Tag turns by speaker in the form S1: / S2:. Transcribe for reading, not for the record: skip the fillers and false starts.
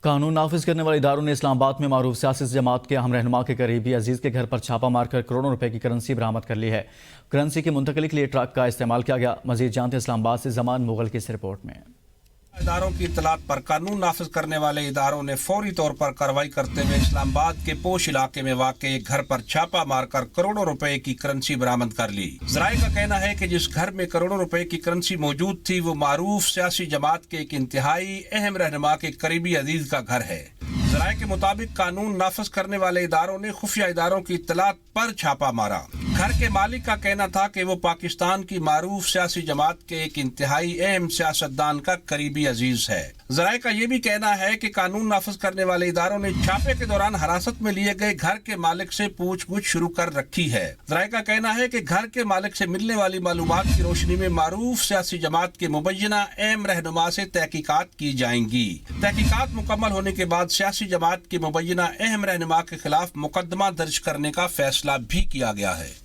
S1: قانون نافذ کرنے والے اداروں نے اسلام آباد میں معروف سیاسی جماعت کے اہم رہنما کے قریبی عزیز کے گھر پر چھاپہ مار کر کروڑوں روپے کی کرنسی برآمد کر لی ہے۔ کرنسی کی منتقلی کے لیے ٹرک کا استعمال کیا گیا۔ مزید جانتے اسلام آباد سے زمان مغل کی اس رپورٹ میں۔
S2: اداروں کی اطلاعات پر قانون نافذ کرنے والے اداروں نے فوری طور پر کارروائی کرتے ہوئے اسلام آباد کے پوش علاقے میں واقع ایک گھر پر چھاپہ مار کر کروڑوں روپے کی کرنسی برآمد کر لی۔ ذرائع کا کہنا ہے کہ جس گھر میں کروڑوں روپے کی کرنسی موجود تھی وہ معروف سیاسی جماعت کے ایک انتہائی اہم رہنما کے قریبی عزیز کا گھر ہے۔ ذرائع کے مطابق قانون نافذ کرنے والے اداروں نے خفیہ اداروں کی اطلاعات پر چھاپہ مارا۔ گھر کے مالک کا کہنا تھا کہ وہ پاکستان کی معروف سیاسی جماعت کے ایک انتہائی اہم سیاستدان کا قریبی عزیز ہے۔ ذرائع کا یہ بھی کہنا ہے کہ قانون نافذ کرنے والے اداروں نے چھاپے کے دوران حراست میں لیے گئے گھر کے مالک سے پوچھ گچھ شروع کر رکھی ہے۔ ذرائع کا کہنا ہے کہ گھر کے مالک سے ملنے والی معلومات کی روشنی میں معروف سیاسی جماعت کے مبینہ اہم رہنما سے تحقیقات کی جائیں گی۔ تحقیقات مکمل ہونے کے بعد سیاسی جماعت کے مبینہ اہم رہنما کے خلاف مقدمہ درج کرنے کا فیصلہ بھی کیا گیا ہے۔